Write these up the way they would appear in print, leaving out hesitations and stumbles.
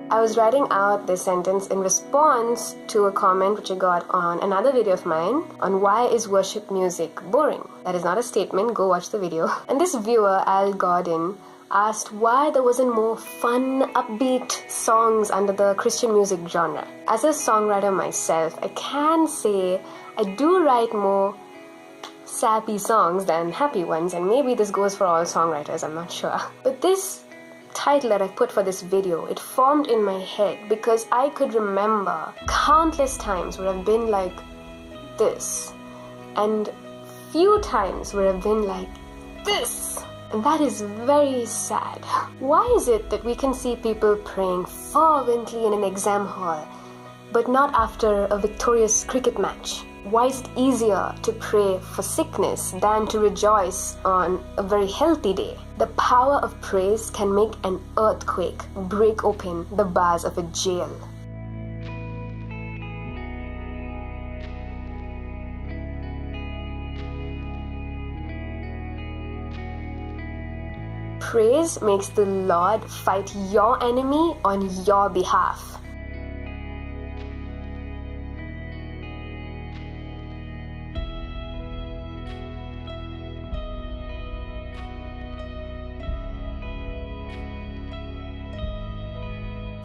I was writing out this sentence in response to a comment which I got on another video of mine on why is worship music boring. That is not a statement, go watch the video. And this viewer, Al Gordon, asked why there wasn't more fun, upbeat songs under the Christian music genre. As a songwriter myself, I can say I do write more sappy songs than happy ones, and maybe this goes for all songwriters, I'm not sure. But this title that I put for this video, it formed in my head because I could remember countless times where I've been like this, and few times where I've been like this. And that is very sad. Why is it that we can see people praying fervently in an exam hall, but not after a victorious cricket match? Why is it easier to pray for sickness than to rejoice on a very healthy day? The power of praise can make an earthquake break open the bars of a jail. Praise makes the Lord fight your enemy on your behalf.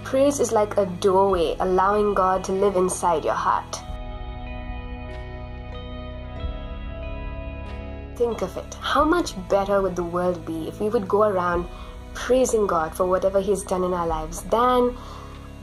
Praise is like a doorway allowing God to live inside your heart. Think of it. How much better would the world be if we would go around praising God for whatever He's done in our lives than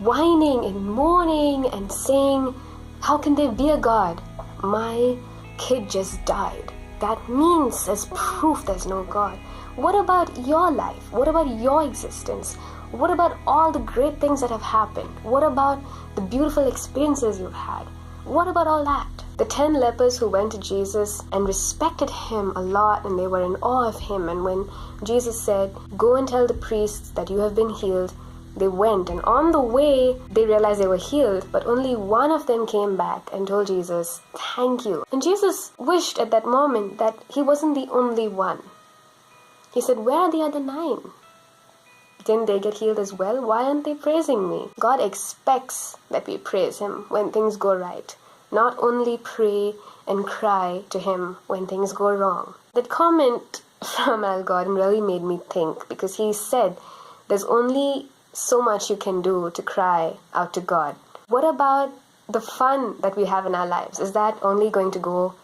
whining and mourning and saying, how can there be a God? My kid just died. That means as proof there's no God. What about your life? What about your existence? What about all the great things that have happened? What about the beautiful experiences you've had? What about all that? The 10 lepers who went to Jesus and respected Him a lot, and they were in awe of Him, and when Jesus said, go and tell the priests that you have been healed, they went, and on the way they realized they were healed, but only one of them came back and told Jesus, thank you. And Jesus wished at that moment that He wasn't the only one. He said, where are the other 9? Didn't they get healed as well? Why aren't they praising me? God expects that we praise Him when things go right, not only pray and cry to Him when things go wrong. That comment from Al Gordon really made me think, because he said there's only so much you can do to cry out to God. What about the fun that we have in our lives? Is that only going to go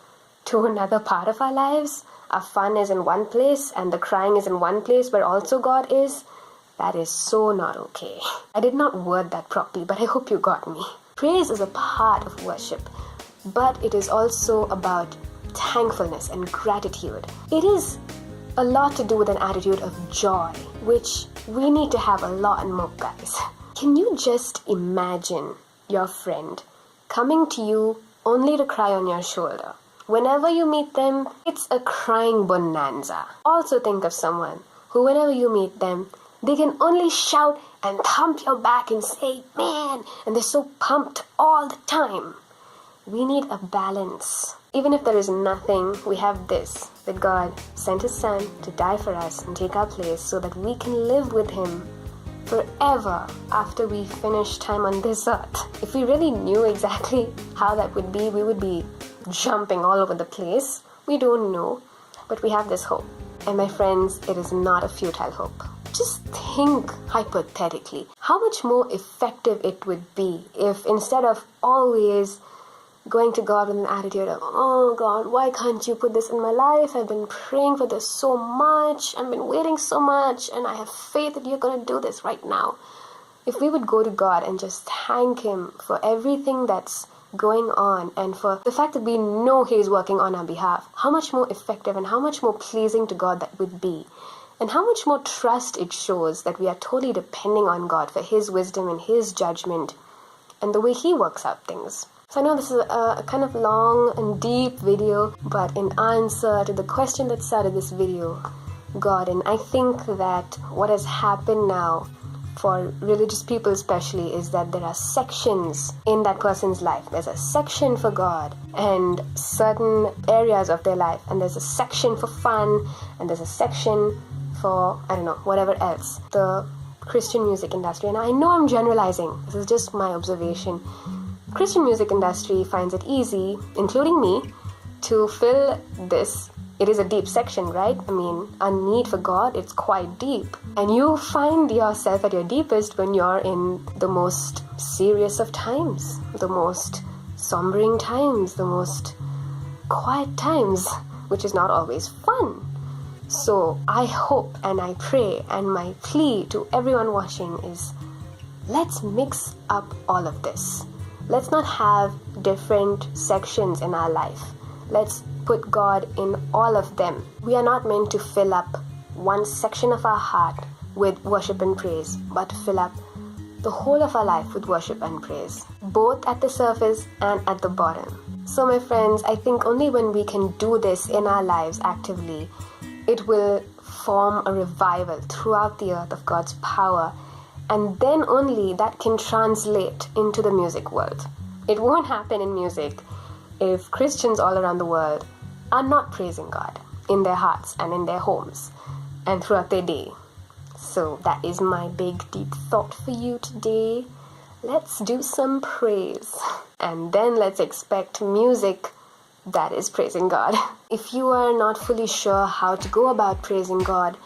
to another part of our lives? Our fun is in one place and the crying is in one place where also God is? That is so not okay. I did not word that properly, but I hope you got me. Praise is a part of worship, but it is also about thankfulness and gratitude. It is a lot to do with an attitude of joy, which we need to have a lot more, guys. Can you just imagine your friend coming to you only to cry on your shoulder? Whenever you meet them, it's a crying bonanza. Also think of someone who, whenever you meet them, they can only shout and thump your back and say, man, and they're so pumped all the time. We need a balance. Even if there is nothing, we have this, that God sent His Son to die for us and take our place so that we can live with Him forever after we finish time on this earth. If we really knew exactly how that would be, we would be jumping all over the place. We don't know, but we have this hope. And my friends, it is not a futile hope. Just think hypothetically how much more effective it would be if instead of always going to God with an attitude of, oh God, why can't you put this in my life? I've been praying for this so much. I've been waiting so much, and I have faith that you're going to do this right now. If we would go to God and just thank Him for everything that's going on and for the fact that we know He is working on our behalf, how much more effective and how much more pleasing to God that would be. And how much more trust it shows that we are totally depending on God for His wisdom and His judgment and the way He works out things. So I know this is a kind of long and deep video, but in answer to the question that started this video, Gordon, I think that what has happened now for religious people especially is that there are sections in that person's life. There's a section for God and certain areas of their life, and there's a section for fun, and there's a section for, I don't know, whatever else. The Christian music industry, and I know I'm generalizing, this is just my observation, Christian music industry finds it easy, including me, to fill this. It is a deep section, right? I mean, our need for God, it's quite deep. And you find yourself at your deepest when you're in the most serious of times, the most sombering times, the most quiet times, which is not always fun. So I hope and I pray, and my plea to everyone watching is, let's mix up all of this. Let's not have different sections in our life. Let's put God in all of them. We are not meant to fill up one section of our heart with worship and praise, but to fill up the whole of our life with worship and praise, both at the surface and at the bottom. So my friends, I think only when we can do this in our lives actively, it will form a revival throughout the earth of God's power, and then only that can translate into the music world. It won't happen in music if Christians all around the world are not praising God in their hearts and in their homes and throughout their day. So that is my big deep thought for you today. Let's do some praise, and then let's expect music that is praising God. If you are not fully sure how to go about praising God,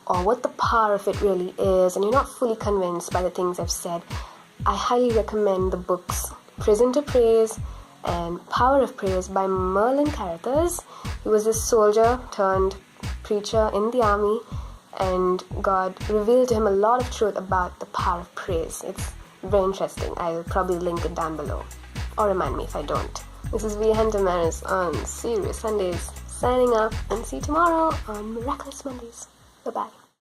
or what the power of it really is, and you're not fully convinced by the things I've said, I highly recommend the books Prison to Praise and Power of Praise by Merlin Carothers. He was a soldier turned preacher in the army, and God revealed to him a lot of truth about the power of praise. It's very interesting. I'll probably link it down below, or remind me if I don't. This is Vihan Damaris on Serious Sundays, signing off, and see you tomorrow on Miraculous Mondays. Bye-bye.